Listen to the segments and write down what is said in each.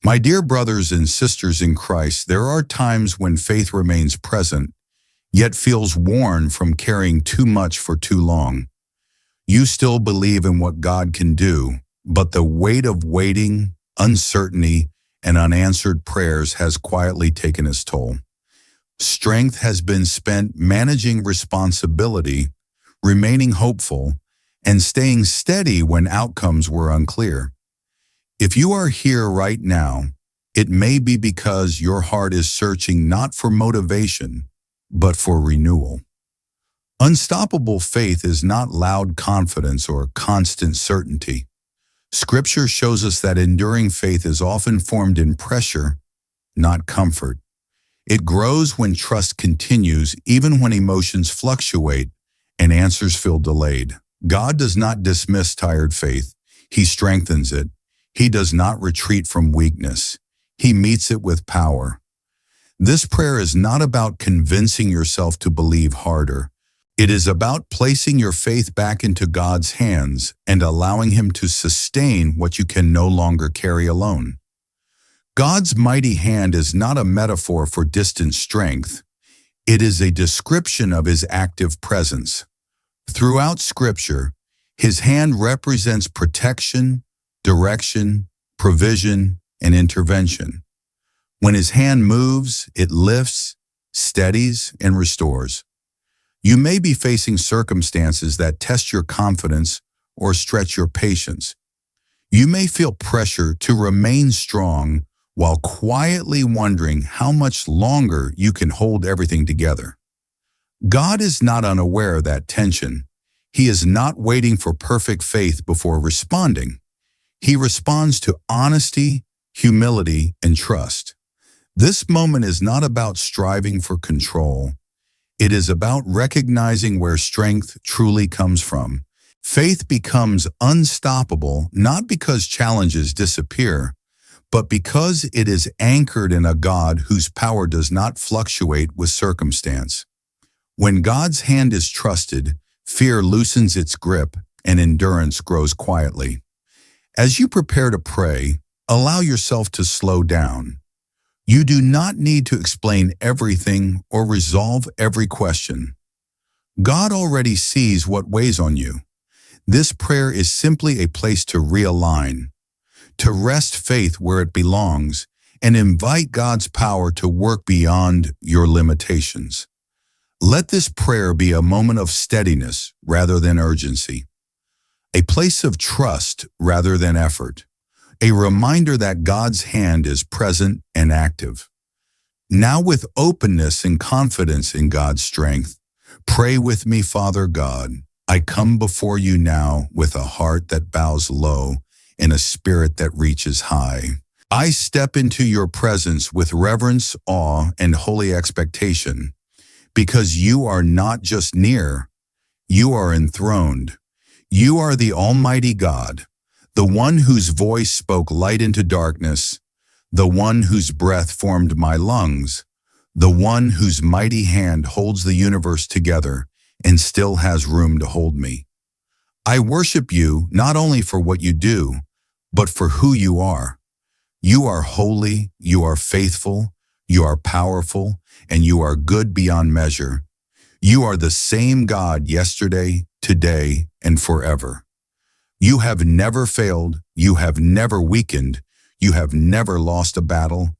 My dear brothers and sisters in Christ, there are times when faith remains present, yet feels worn from carrying too much for too long. You still believe in what God can do, but the weight of waiting, uncertainty, and unanswered prayers has quietly taken its toll. Strength has been spent managing responsibility, remaining hopeful, and staying steady when outcomes were unclear. If you are here right now, it may be because your heart is searching not for motivation, but for renewal. Unstoppable faith is not loud confidence or constant certainty. Scripture shows us that enduring faith is often formed in pressure, not comfort. It grows when trust continues, even when emotions fluctuate and answers feel delayed. God does not dismiss tired faith. He strengthens it. He does not retreat from weakness. He meets it with power. This prayer is not about convincing yourself to believe harder. It is about placing your faith back into God's hands and allowing Him to sustain what you can no longer carry alone. God's mighty hand is not a metaphor for distant strength. It is a description of His active presence. Throughout Scripture, His hand represents protection, direction, provision, and intervention. When His hand moves, it lifts, steadies, and restores. You may be facing circumstances that test your confidence or stretch your patience. You may feel pressure to remain strong while quietly wondering how much longer you can hold everything together. God is not unaware of that tension. He is not waiting for perfect faith before responding. He responds to honesty, humility, and trust. This moment is not about striving for control. It is about recognizing where strength truly comes from. Faith becomes unstoppable not because challenges disappear, but because it is anchored in a God whose power does not fluctuate with circumstance. When God's hand is trusted, fear loosens its grip and endurance grows quietly. As you prepare to pray, allow yourself to slow down. You do not need to explain everything or resolve every question. God already sees what weighs on you. This prayer is simply a place to realign, to rest faith where it belongs, and invite God's power to work beyond your limitations. Let this prayer be a moment of steadiness rather than urgency, a place of trust rather than effort, a reminder that God's hand is present and active. Now, with openness and confidence in God's strength, pray with me. Father God, I come before you now with a heart that bows low and a spirit that reaches high. I step into your presence with reverence, awe, and holy expectation, because you are not just near, you are enthroned. You are the Almighty God, the one whose voice spoke light into darkness, the one whose breath formed my lungs, the one whose mighty hand holds the universe together and still has room to hold me. I worship you not only for what you do, but for who you are. You are holy, you are faithful, you are powerful, and you are good beyond measure. You are the same God yesterday, today, and forever. You have never failed, you have never weakened, you have never lost a battle.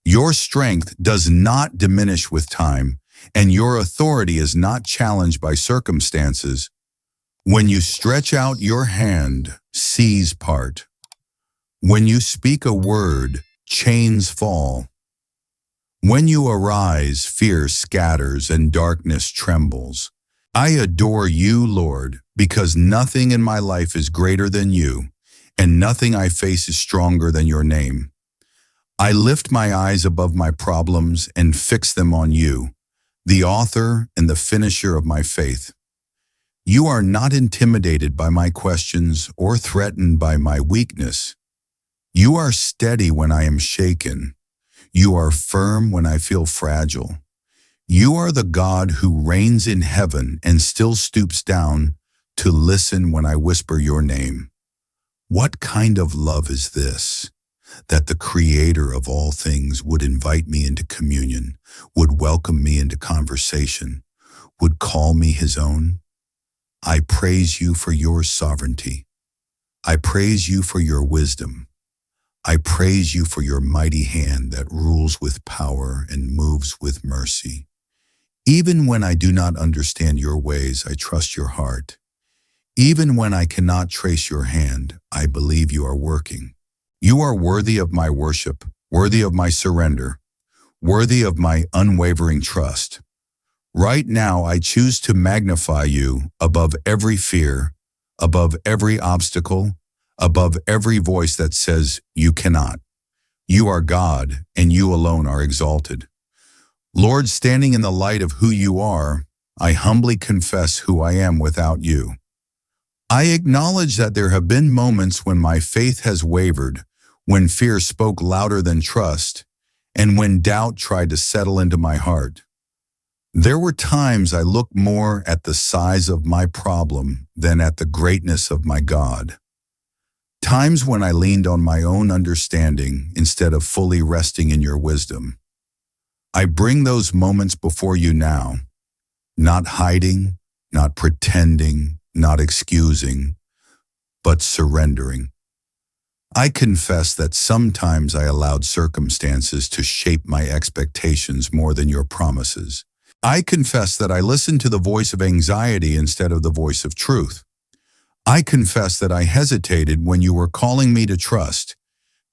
Your strength does not diminish with time, and your authority is not challenged by circumstances. When you stretch out your hand, seas part. When you speak a word, chains fall. When you arise, fear scatters and darkness trembles. I adore you, Lord, because nothing in my life is greater than you, and nothing I face is stronger than your name. I lift my eyes above my problems and fix them on you, the author and the finisher of my faith. You are not intimidated by my questions or threatened by my weakness. You are steady when I am shaken. You are firm when I feel fragile. You are the God who reigns in heaven and still stoops down to listen when I whisper your name. What kind of love is this? that the Creator of all things would invite me into communion, would welcome me into conversation, would call me His own. I praise you for your sovereignty. I praise you for your wisdom. I praise you for your mighty hand that rules with power and moves with mercy. Even when I do not understand your ways, I trust your heart. Even when I cannot trace your hand, I believe you are working. You are worthy of my worship, worthy of my surrender, worthy of my unwavering trust. Right now, I choose to magnify you above every fear, above every obstacle, above every voice that says you cannot. You are God, and you alone are exalted. Lord, standing in the light of who you are, I humbly confess who I am without you. I acknowledge that there have been moments when my faith has wavered, when fear spoke louder than trust, and when doubt tried to settle into my heart. There were times I looked more at the size of my problem than at the greatness of my God. Times when I leaned on my own understanding instead of fully resting in your wisdom. I bring those moments before you now, not hiding, not pretending, not excusing, but surrendering. I confess that sometimes I allowed circumstances to shape my expectations more than your promises. I confess that I listened to the voice of anxiety instead of the voice of truth. I confess that I hesitated when you were calling me to trust,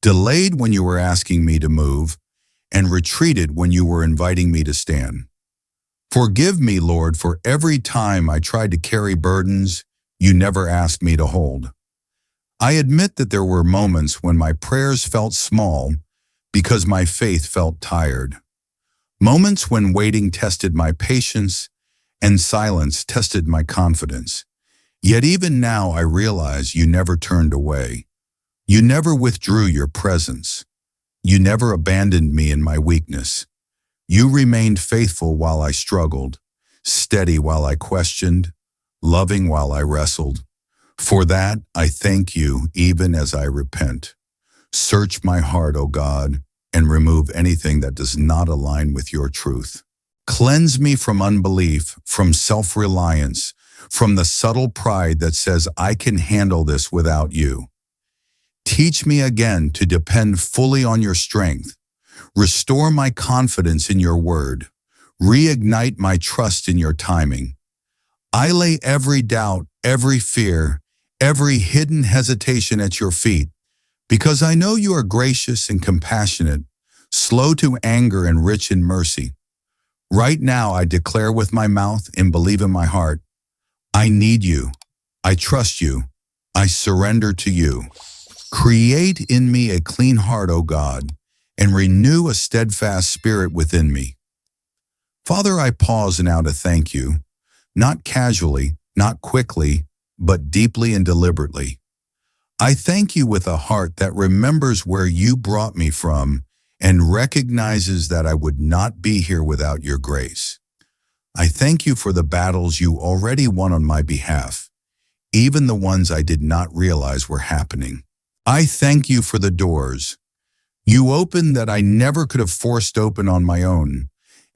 delayed when you were asking me to move, and retreated when you were inviting me to stand. Forgive me, Lord, for every time I tried to carry burdens you never asked me to hold. I admit that there were moments when my prayers felt small because my faith felt tired. Moments when waiting tested my patience and silence tested my confidence. Yet even now I realize you never turned away. You never withdrew your presence. You never abandoned me in my weakness. You remained faithful while I struggled, steady while I questioned, loving while I wrestled. For that, I thank you even as I repent. Search my heart, O God, and remove anything that does not align with your truth. Cleanse me from unbelief, from self-reliance, from the subtle pride that says I can handle this without you. Teach me again to depend fully on your strength. Restore my confidence in your word. Reignite my trust in your timing. I lay every doubt, every fear, every hidden hesitation at your feet, because I know you are gracious and compassionate, slow to anger and rich in mercy. Right now I declare with my mouth and believe in my heart, I need you. I trust you. I surrender to you. Create in me a clean heart, O God, and renew a steadfast spirit within me. Father, I pause now to thank you, not casually, not quickly, but deeply and deliberately. I thank you with a heart that remembers where you brought me from and recognizes that I would not be here without your grace. I thank you for the battles you already won on my behalf, even the ones I did not realize were happening. I thank you for the doors you opened that I never could have forced open on my own,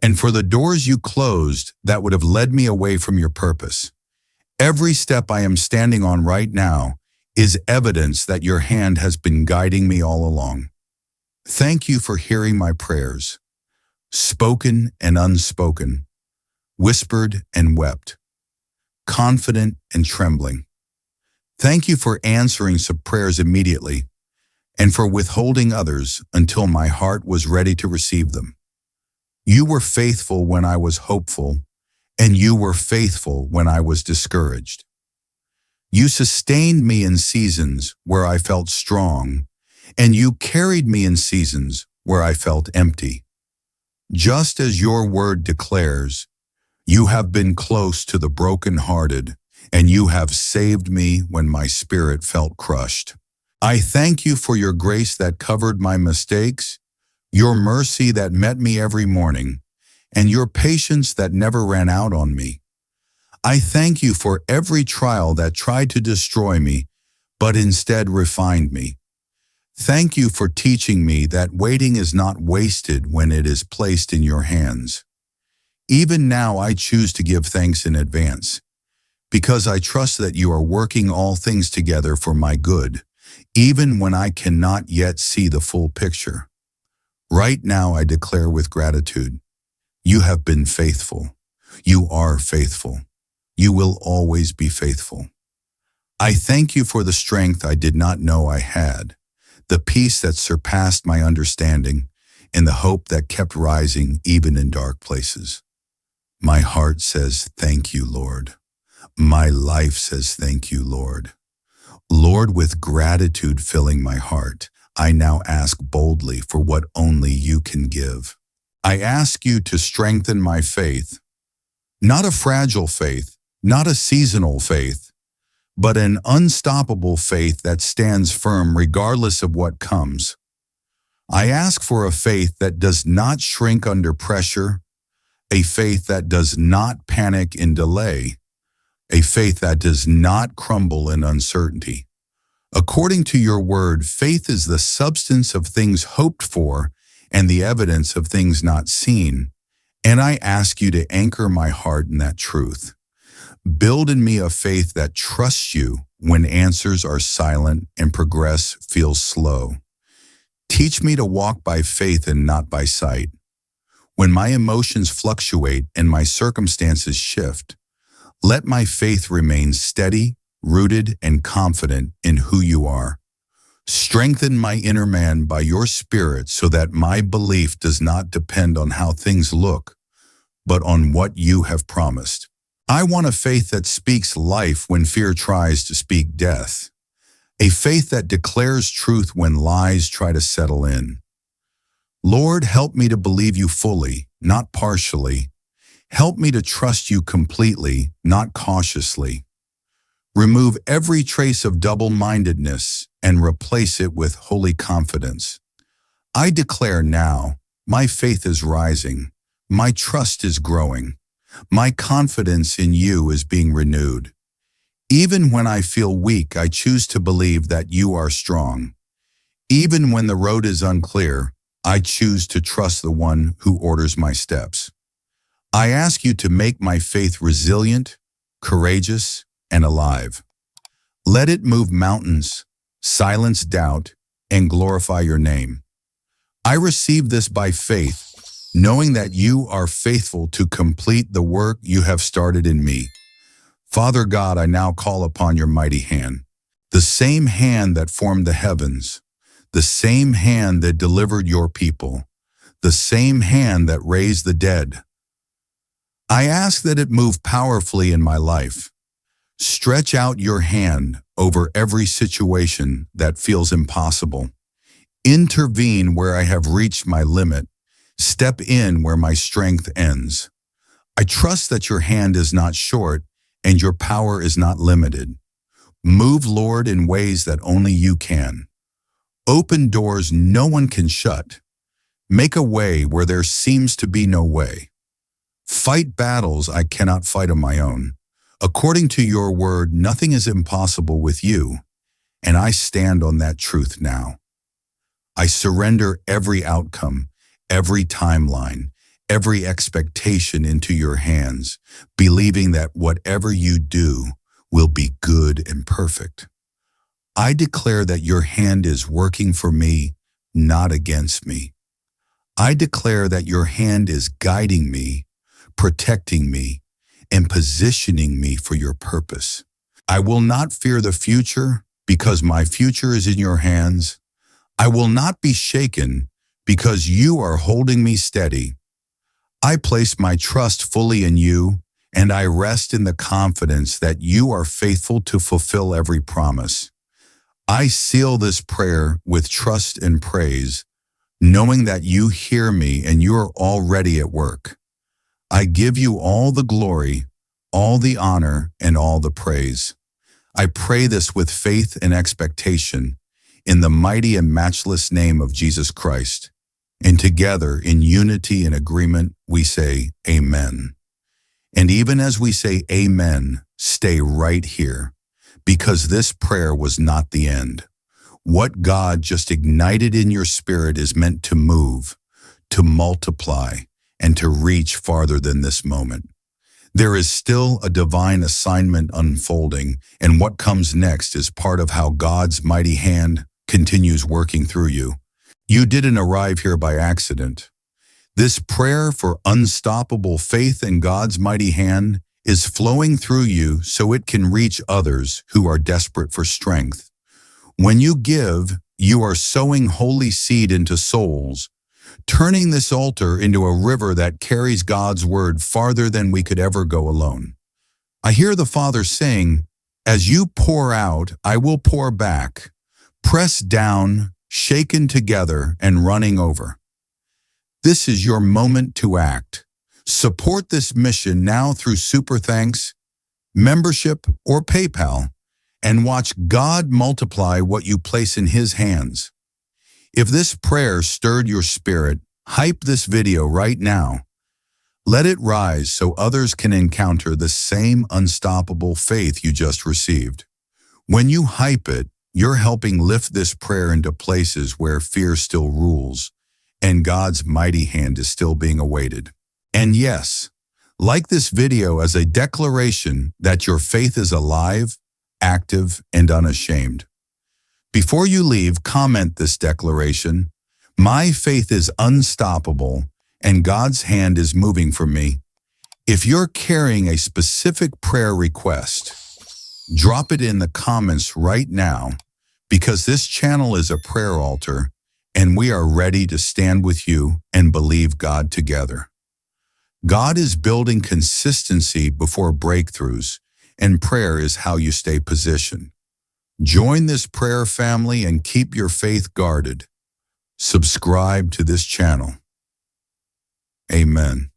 and for the doors you closed that would have led me away from your purpose. Every step I am standing on right now is evidence that your hand has been guiding me all along. Thank you for hearing my prayers, spoken and unspoken, whispered and wept, confident and trembling. Thank you for answering some prayers immediately and for withholding others until my heart was ready to receive them. You were faithful when I was hopeful, and you were faithful when I was discouraged. You sustained me in seasons where I felt strong, and you carried me in seasons where I felt empty. Just as your word declares, you have been close to the brokenhearted, and you have saved me when my spirit felt crushed. I thank you for your grace that covered my mistakes, your mercy that met me every morning, and your patience that never ran out on me. I thank you for every trial that tried to destroy me, but instead refined me. Thank you for teaching me that waiting is not wasted when it is placed in your hands. Even now I choose to give thanks in advance, because I trust that you are working all things together for my good, even when I cannot yet see the full picture. Right now I declare with gratitude, you have been faithful. You are faithful. You will always be faithful. I thank you for the strength I did not know I had, the peace that surpassed my understanding, and the hope that kept rising even in dark places. My heart says, thank you, Lord. My life says, thank you, Lord. Lord, with gratitude filling my heart, I now ask boldly for what only you can give. I ask you to strengthen my faith, not a fragile faith, not a seasonal faith, but an unstoppable faith that stands firm regardless of what comes. I ask for a faith that does not shrink under pressure, a faith that does not panic in delay, a faith that does not crumble in uncertainty. According to your word, faith is the substance of things hoped for and the evidence of things not seen. And I ask you to anchor my heart in that truth. Build in me a faith that trusts you when answers are silent and progress feels slow. Teach me to walk by faith and not by sight. When my emotions fluctuate and my circumstances shift, let my faith remain steady, rooted, and confident in who you are. Strengthen my inner man by your Spirit so that my belief does not depend on how things look, but on what you have promised. I want a faith that speaks life when fear tries to speak death, a faith that declares truth when lies try to settle in. Lord, help me to believe you fully, not partially. Help me to trust you completely, not cautiously. Remove every trace of double-mindedness and replace it with holy confidence. I declare now, my faith is rising, my trust is growing, my confidence in you is being renewed. Even when I feel weak, I choose to believe that you are strong. Even when the road is unclear, I choose to trust the one who orders my steps. I ask you to make my faith resilient, courageous, and alive. Let it move mountains, silence doubt, and glorify your name. I receive this by faith, knowing that you are faithful to complete the work you have started in me. Father God, I now call upon your mighty hand, the same hand that formed the heavens, the same hand that delivered your people, the same hand that raised the dead. I ask that it move powerfully in my life. Stretch out your hand over every situation that feels impossible. Intervene where I have reached my limit. Step in where my strength ends. I trust that your hand is not short and your power is not limited. Move, Lord, in ways that only you can. Open doors no one can shut. Make a way where there seems to be no way. Fight battles I cannot fight on my own. According to your word, nothing is impossible with you, and I stand on that truth now. I surrender every outcome, every timeline, every expectation into your hands, believing that whatever you do will be good and perfect. I declare that your hand is working for me, not against me. I declare that your hand is guiding me, protecting me, and positioning me for your purpose. I will not fear the future because my future is in your hands. I will not be shaken because you are holding me steady. I place my trust fully in you, and I rest in the confidence that you are faithful to fulfill every promise. I seal this prayer with trust and praise, knowing that you hear me and you are already at work. I give you all the glory, all the honor, and all the praise. I pray this with faith and expectation in the mighty and matchless name of Jesus Christ. And together, in unity and agreement, we say, Amen. And even as we say Amen, stay right here, because this prayer was not the end. What God just ignited in your spirit is meant to move, to multiply, and to reach farther than this moment. There is still a divine assignment unfolding, and what comes next is part of how God's mighty hand continues working through you. You didn't arrive here by accident. This prayer for unstoppable faith in God's mighty hand is flowing through you so it can reach others who are desperate for strength. When you give, you are sowing holy seed into souls, turning this altar into a river that carries God's word farther than we could ever go alone. I hear the Father saying, "As you pour out, I will pour back, pressed down, shaken together, and running over." This is your moment to act. Support this mission now through Super Thanks, membership, or PayPal, and watch God multiply what you place in His hands. If this prayer stirred your spirit, hype this video right now. Let it rise so others can encounter the same unstoppable faith you just received. When you hype it, you're helping lift this prayer into places where fear still rules, and God's mighty hand is still being awaited. And yes, like this video as a declaration that your faith is alive, active, and unashamed. Before you leave, comment this declaration: "My faith is unstoppable, and God's hand is moving for me." If you're carrying a specific prayer request, drop it in the comments right now, because this channel is a prayer altar, and we are ready to stand with you and believe God together. God is building consistency before breakthroughs, and prayer is how you stay positioned. Join this prayer family and keep your faith guarded. Subscribe to this channel. Amen.